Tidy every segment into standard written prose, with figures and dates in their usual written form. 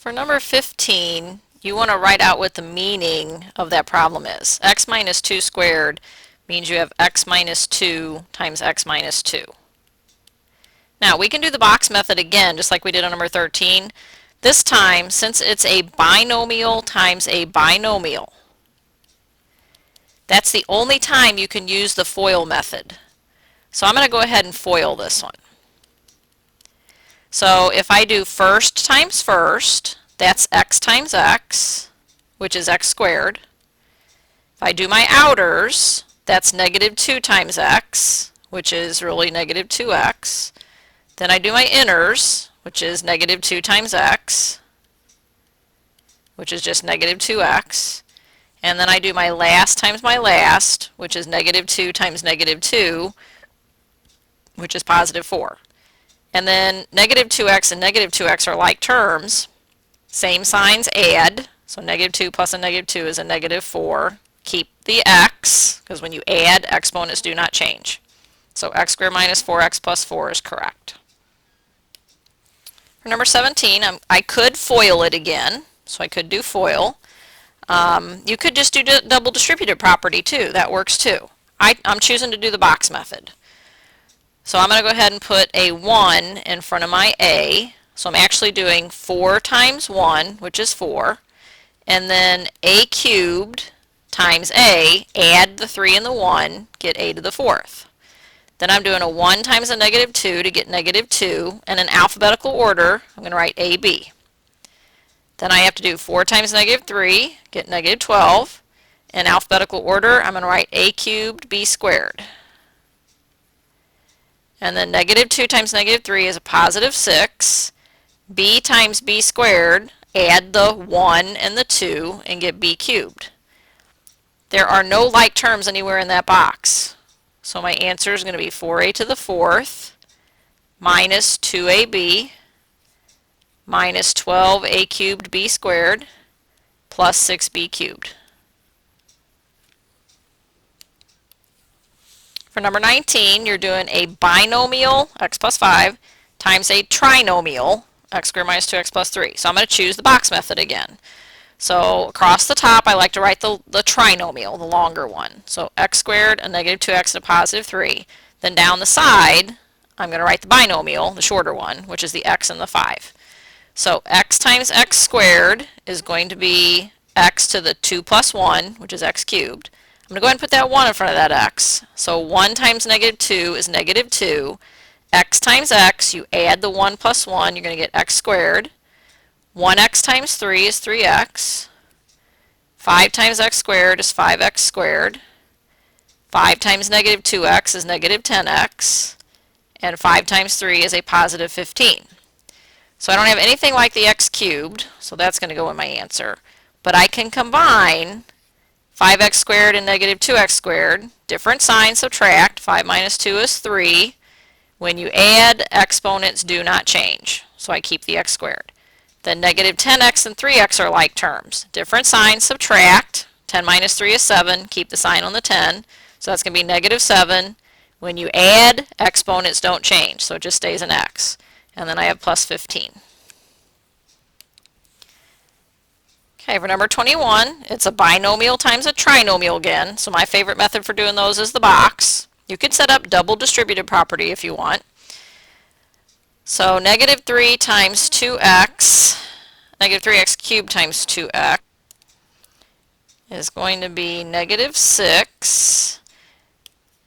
For number 15, you want to write out what the meaning of that problem is. X minus 2 squared means you have x minus 2 times x minus 2. Now we can do the box method again just like we did on number 13. This time, since it's a binomial times a binomial, that's the only time you can use the FOIL method. So I'm going to go ahead and FOIL this one. So if I do first times first, that's x times x, which is x squared. If I do my outers, that's negative 2 times x, which is really negative 2x. Then I do my inners, which is negative 2 times x, which is just negative 2x. And then I do my last times my last, which is negative 2 times negative 2, which is positive 4. And then negative 2x and negative 2x are like terms. Same signs add. So negative 2 plus a negative 2 is a negative 4. Keep the x, because when you add, exponents do not change. So x squared minus 4x plus 4 is correct. For number 17, I could FOIL it again. So I could do FOIL. You could just do double distributive property too. That works too. I'm choosing to do the box method. So I'm going to go ahead and put a 1 in front of my a. So I'm actually doing 4 times 1, which is 4. And then a cubed times a, add the 3 and the 1, get a to the 4th. Then I'm doing a 1 times a negative 2 to get negative 2. And in alphabetical order, I'm going to write ab. Then I have to do 4 times negative 3, get negative 12. In alphabetical order, I'm going to write a cubed b squared. And then negative 2 times negative 3 is a positive 6. B times b squared, add the 1 and the 2 and get b cubed. There are no like terms anywhere in that box. So my answer is going to be 4a to the 4th minus 2ab minus 12a cubed b squared plus 6b cubed. For number 19, you're doing a binomial, x plus 5, times a trinomial, x squared minus 2x plus 3. So I'm going to choose the box method again. So across the top, I like to write the trinomial, the longer one. So x squared, a negative 2x, and a positive 3. Then down the side, I'm going to write the binomial, the shorter one, which is the x and the 5. So x times x squared is going to be x to the 2 plus 1, which is x cubed. I'm going to go ahead and put that 1 in front of that x. So 1 times negative 2 is negative 2. X times x, you add the 1 plus 1, you're going to get x squared. 1x times 3 is 3x. 5 times x squared is 5x squared. 5 times negative 2x is negative 10x. And 5 times 3 is a positive 15. So I don't have anything like the x cubed, so that's going to go in my answer. But I can combine 5x squared and negative 2x squared. Different signs, subtract. 5 minus 2 is 3. When you add, exponents do not change. So I keep the x squared. Then negative 10x and 3x are like terms. Different signs, subtract. 10 minus 3 is 7. Keep the sign on the 10. So that's going to be negative 7. When you add, exponents don't change. So it just stays an x. And then I have plus 15. Okay, for number 21, it's a binomial times a trinomial again. So my favorite method for doing those is the box. You could set up double distributive property if you want. So negative 3 times 2x, negative 3x cubed times 2x is going to be negative 6.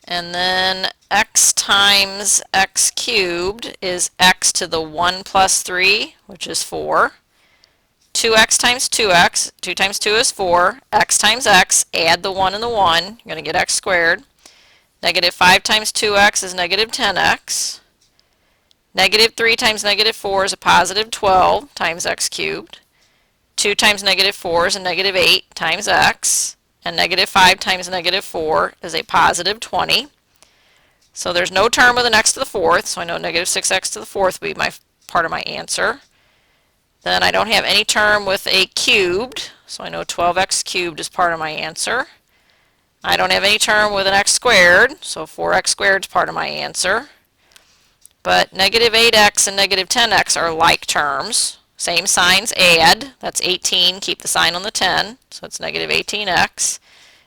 And then x times x cubed is x to the 1 plus 3, which is 4. 2x times 2x, 2 times 2 is 4. X times x, add the 1 and the 1, you're going to get x squared. Negative 5 times 2x is negative 10x. Negative 3 times negative 4 is a positive 12 times x cubed. 2 times negative 4 is a negative 8 times x. And negative 5 times negative 4 is a positive 20. So there's no term with an x to the 4th, so I know negative 6x to the 4th will be my part of my answer. Then I don't have any term with a cubed, so I know 12x cubed is part of my answer. I don't have any term with an x squared, so 4x squared is part of my answer. But negative 8x and negative 10x are like terms. Same signs add. That's 18. Keep the sign on the 10. So it's negative 18x.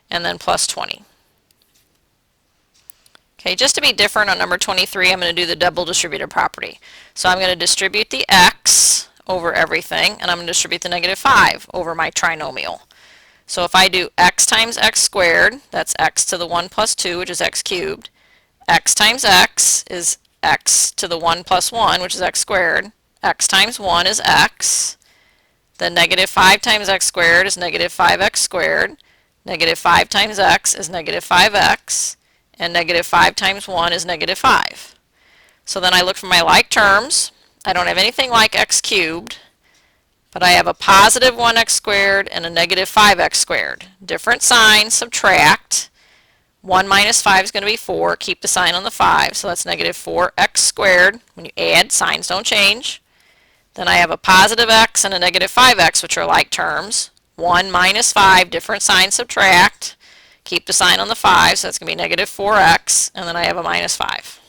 And then plus 20. Okay, just to be different on number 23, I'm going to do the double distributive property. So I'm going to distribute the x over everything, and I'm going to distribute the negative 5 over my trinomial. So if I do x times x squared, that's x to the 1 plus 2, which is x cubed. X times x is x to the 1 plus 1, which is x squared. X times 1 is x. Then negative 5 times x squared is negative 5x squared. Negative 5 times x is negative 5x. And negative 5 times 1 is negative 5. So then I look for my like terms. I don't have anything like x cubed, but I have a positive 1x squared and a negative 5x squared. Different signs, subtract. 1 minus 5 is going to be 4. Keep the sign on the 5, so that's negative 4x squared. When you add, signs don't change. Then I have a positive x and a negative 5x, which are like terms. 1 minus 5, different signs, subtract. Keep the sign on the 5, so that's going to be negative 4x, and then I have a minus 5.